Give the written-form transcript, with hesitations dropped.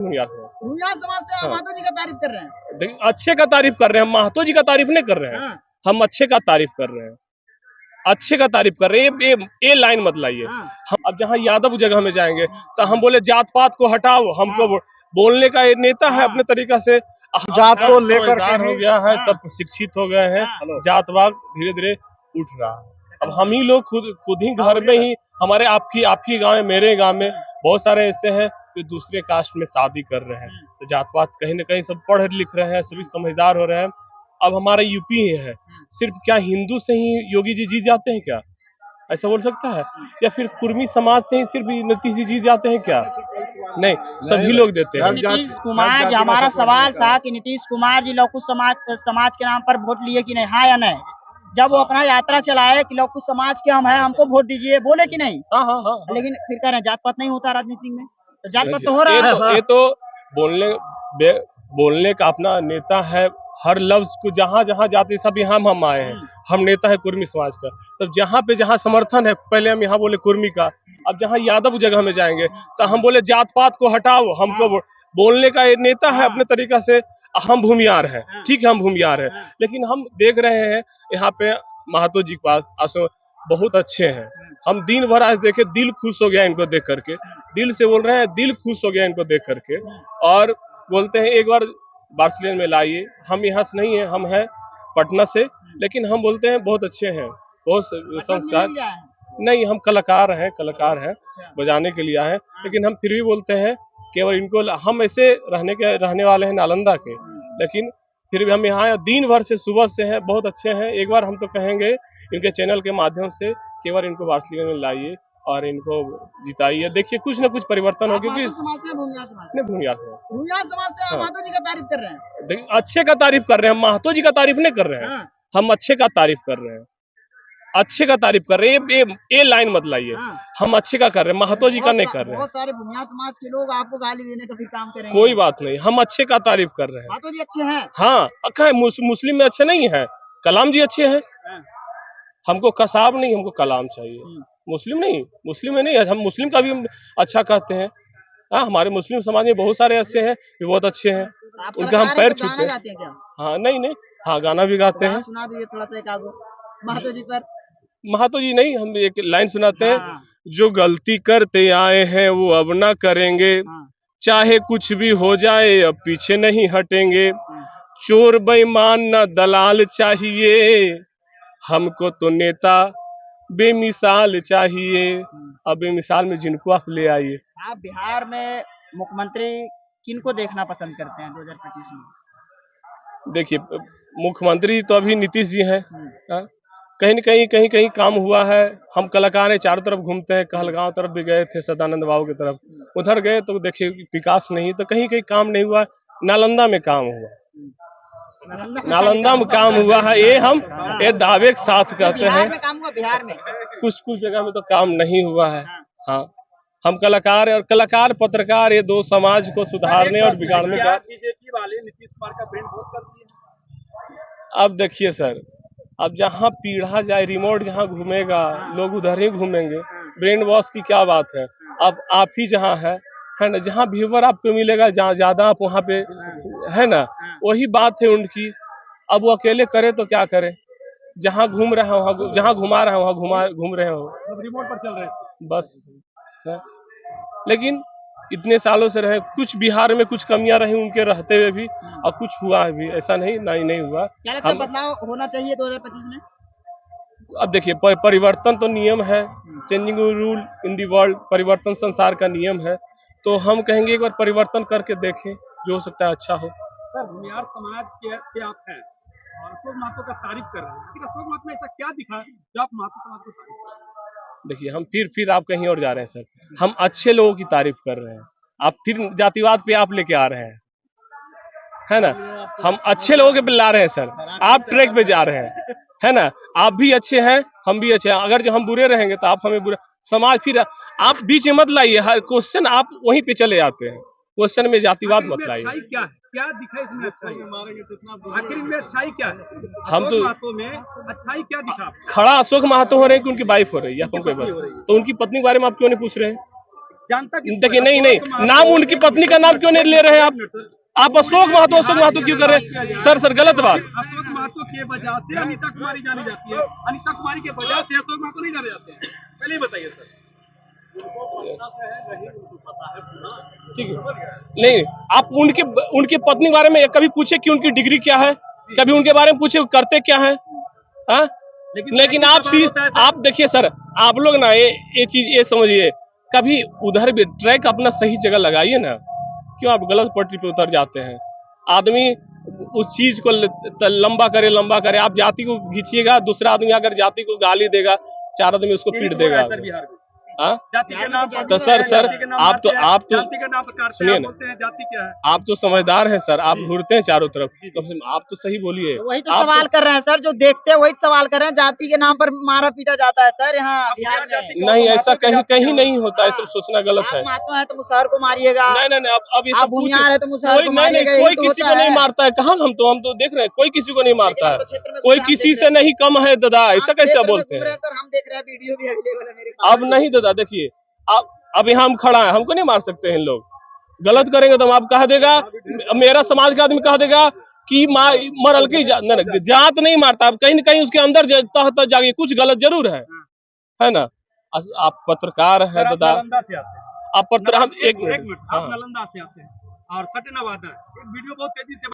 भूमिहार समाज से। भूमिहार समाज से हाँ। महतो जी का तारीफ कर रहे हैं। देखिए, अच्छे का तारीफ कर रहे हैं, महतो जी का तारीफ नहीं कर रहे हैं। हाँ। हम अच्छे का तारीफ कर रहे हैं, अच्छे का तारीफ कर रहे हैं। ये लाइन मत लाइए। हाँ। हम अब जहाँ यादव जगह में जाएंगे तो हम बोले जात पात को हटाओ, हमको बोलने का ये नेता है अपने तरीका से। जात को लेकर के हो गया है, हाँ। सब शिक्षित हो गए हैं, हाँ। जातवाद धीरे धीरे उठ रहा है। अब हम ही लोग खुद ही घर में ही, हमारे आपकी गांव में, मेरे गांव में बहुत सारे ऐसे हैं जो दूसरे कास्ट में शादी कर रहे हैं। तो जातपात कहीं ना कहीं सब पढ़ लिख रहे हैं, सभी समझदार हो रहे हैं। अब हमारा यूपी ही है, सिर्फ क्या हिंदू से ही योगी जी जीत जाते हैं क्या? ऐसा बोल सकता है? या फिर कुर्मी समाज से ही सिर्फ नीतीश जी जीत जाते हैं क्या? नहीं, सभी लोग देते हैं। नीतीश कुमार जी, हमारा सवाल था कि नीतीश कुमार जी लौकुश समाज के नाम पर वोट लिए कि नहीं, हाँ या नहीं? जब वो अपना यात्रा चलाए कि लौकुश समाज के हम हैं, हमको वोट दीजिए, बोले कि नहीं? हाँ। लेकिन फिर कह रहे हैं जात पात नहीं होता राजनीति में, तो जात पात तो हो रहा है। ये तो बोलने का अपना नेता है। हर लफ्ज को जहाँ जहाँ जाते सब यहाँ हम आए हैं, हम नेता है कुर्मी समाज का। तब जहाँ पे जहाँ समर्थन है, पहले हम यहाँ बोले कुर्मी का, अब जहाँ यादव जगह में जाएंगे तो हम बोले जात पात को हटाओ, हमको बोलने का ये नेता है अपने तरीका से। हम भूमिहार है, ठीक है, हम भूमिहार है, लेकिन हम देख रहे हैं यहाँ पे महतो जी के पास बहुत अच्छे हैं। हम दिन भर आज देखे, दिल खुश हो गया इनको देख करके, दिल से बोल रहे हैं, दिल खुश हो गया इनको देख करके। और बोलते हैं एक बार बार्सिलोना में लाइए। हम यहाँ से नहीं है, हम हैं पटना से, लेकिन हम बोलते हैं बहुत अच्छे हैं, बहुत संस्कार। नहीं, हम कलाकार हैं, बजाने के लिए आए हैं, लेकिन हम फिर भी बोलते हैं केवल इनको, हम ऐसे रहने वाले हैं नालंदा के, लेकिन फिर भी हम यहाँ दिन भर से सुबह से हैं, बहुत अच्छे हैं। एक बार हम तो कहेंगे इनके चैनल के माध्यम से केवल इनको बार्सिलोना में लाइए और इनको जिताइए, देखिए कुछ ना कुछ परिवर्तन हो। क्योंकि भूमिहार समाज से महतो जी का तारीफ कर रहे हैं। देखिए, अच्छे का तारीफ कर रहे हैं, महतो जी का तारीफ नहीं कर रहे हैं। हम अच्छे का तारीफ कर रहे हैं, अच्छे का तारीफ कर रहे हैं। ये लाइन मत लाइए। हम अच्छे का कर रहे हैं, महतो जी का नहीं कर रहे हैं। बहुत सारे भूमिहार समाज के लोग आपको गाली देने का भी काम करेंगे। कोई बात नहीं, हम अच्छे का तारीफ कर रहे हैं। महतो जी अच्छे हैं। हाँ, मुस्लिम में अच्छे नहीं है, कलाम जी अच्छे हैं। हमको कसाब नहीं, हमको कलाम चाहिए। मुस्लिम में नहीं, हम मुस्लिम का भी अच्छा कहते हैं। हाँ, हमारे मुस्लिम समाज में बहुत सारे ऐसे हैं जो बहुत अच्छे हैं, उनका हम पैर छूते हैं। हाँ, नहीं, हाँ, गाना भी गाते हैं। सुना दीजिए थोड़ा सा एक आगो महतो जी पर। महतो जी नहीं, हम एक लाइन सुनाते हैं। जो गलती करते आए हैं वो अब ना करेंगे, चाहे कुछ भी हो जाए अब पीछे नहीं हटेंगे। चोर बेईमान ना दलाल चाहिए, हमको तो नेता बेमिसाल चाहिए। अब बेमिसाल में जिनको आप ले आइए। आप बिहार में मुख्यमंत्री किनको देखना पसंद करते हैं 2025 में? देखिए, मुख्यमंत्री तो अभी नीतीश जी हैं। कहीं काम हुआ है। हम कलाकार हैं, चारों तरफ घूमते हैं, कहलगांव तरफ भी गए थे, सदानंद बाबू की तरफ, उधर गए तो देखिए विकास नहीं, तो कहीं काम नहीं हुआ। नालंदा में काम हुआ, नालंदा में काम हुआ है। ये दावे के साथ कहते हैं। बिहार में कुछ जगह में तो काम नहीं हुआ है। हाँ, हम कलाकार हैं, और कलाकार पत्रकार ये दो समाज को सुधारने और बिगाड़ने का। बीजेपी वाले नीतीश कुमार का ब्रेन वॉश कर दिया। अब देखिए सर, अब जहाँ पीढ़ा जाए, रिमोट जहाँ घूमेगा लोग उधर ही घूमेंगे। ब्रेन वॉश की क्या बात है? अब आप ही जहाँ है ना, जहाँ व्यूवर आपको मिलेगा, जहाँ ज्यादा आप वहाँ पे है ना, वही बात है उनकी। अब वो अकेले करे तो क्या करे? जहाँ घूम रहे हो, जहाँ घुमा रहे हो वहाँ घूम रहे हो, रिमोट पर चल रहे हैं बस है। लेकिन इतने सालों से रहे, कुछ बिहार में कुछ कमियां रही उनके रहते हुए भी, और कुछ हुआ है भी, ऐसा नहीं हुआ। क्या लगता है बदलाव होना चाहिए 2025 में? अब देखिए, परिवर्तन तो नियम है, changing rule in the world, परिवर्तन संसार का नियम है। तो हम कहेंगे एक बार परिवर्तन करके देखें, जो हो सकता है अच्छा हो। सर, भूमिहार समाज के आप हैं और अशोक महतो का तारीफ कर रहे हैं, लेकिन अशोक महतो में ऐसा क्या दिखा जो आप महतो समाज को तारीफ कर रहे हैं? देखिए, हम फिर आप कहीं और जा रहे हैं सर। हम अच्छे लोगों की तारीफ कर रहे हैं, आप फिर जातिवाद पे आप लेके आ रहे हैं, है ना। हम अच्छे लोगों के पे ला रहे हैं सर, आप ट्रैक पे जा रहे हैं, है ना। आप भी अच्छे हैं, हम भी अच्छे हैं। अगर जो हम बुरे रहेंगे तो आप हमें बुरा समाज, फिर आप बीच में मत लाइए। हर क्वेश्चन आप वहीं पे चले जाते हैं, क्वेश्चन में जातिवाद मत लाइए। क्या दिखा इसमें अच्छाई? आखिर इनमें अच्छाई क्या है? हम तो महतो में अच्छाई क्या दिखा? खड़ा अशोक महतो हो रहे हैं कि उनकी वाइफ हो रही है, तो उनकी पत्नी के बारे में आप क्यों नहीं पूछ रहे हैं? जानता कि देखिए नहीं नाम उनकी पत्नी का नाम क्यों नहीं ले रहे हैं आप अशोक महतो क्यों कर रहे हैं? सर गलत बात। अशोक महतो के वजह से अनीता कुमारी जानी जाती है, अनीता कुमारी के वजह से अशोक महतो नहीं जाने जाते हैं, पहले ही बताइए सर। ठीक है, नहीं आप उनकी पत्नी के बारे में कभी पूछे कि उनकी डिग्री क्या है, कभी उनके बारे में पूछे करते क्या है? हाँ लेकिन आप देखिए सर, आप लोग ना ये चीज ये समझिए, कभी उधर भी ट्रैक अपना सही जगह लगाइए ना, क्यों आप गलत पटरी पे उतर जाते हैं? आदमी उस चीज को लंबा करे, आप जाति को खींचिएगा, दूसरा आदमी अगर जाति को गाली देगा, चार आदमी उसको पीट देगा। हाँ जाति के नाम पर तो सर आप तो जाति के नाम पर काटते सुनिए हैं, ना, बोलते हैं जाति क्या है। आप तो समझदार हैं सर, आप घूरते हैं चारों तरफ, कम से कम आप तो सही बोलिए। वही तो सवाल कर रहे हैं सर, जो देखते हैं वही सवाल कर रहे हैं। जाति के नाम पर मारा पीटा जाता है सर यहाँ बिहार में। नहीं ऐसा कहीं नहीं होता, ऐसा सोचना गलत है। आप महतो है तो मुसहर को मारिएगा, नहीं अब ये आप सब भूमिहार है तो मुसहर को नहीं मारिएगा, कोई यही तो किसी होता को नहीं है। मारता है। कहाँ हम तो देख रहे हैं, कोई किसी को नहीं मारता है, लेकिन क्षेत्र में कोई हम किसी देख से रहे हैं। नहीं कम है दादा, ऐसा हम कैसे क्षेत्र में बोलते घूम रहे हैं? हैं सर, हम देख रहे हैं, वीडियो भी अवेलेबल है मेरे पास। अब नहीं दादा, देखिए अब यहाँ हम खड़ा है, हमको नहीं मार सकते हैं इन लोग। गलत करेंगे तो हम आप कह देगा, मेरा समाज का आदमी कह देगा कि मरल की जात नहीं मारता, अब कहीं न कहीं उसके अंदर तह जाके कुछ गलत जरूर है ना? आप पत्रकार है दादा, नालंदा से आते हैं, आप पत्र हम एक मिनट, हाँ। आप नालंदा से आते हैं और सटे नवादा, एक वीडियो बहुत तेजी से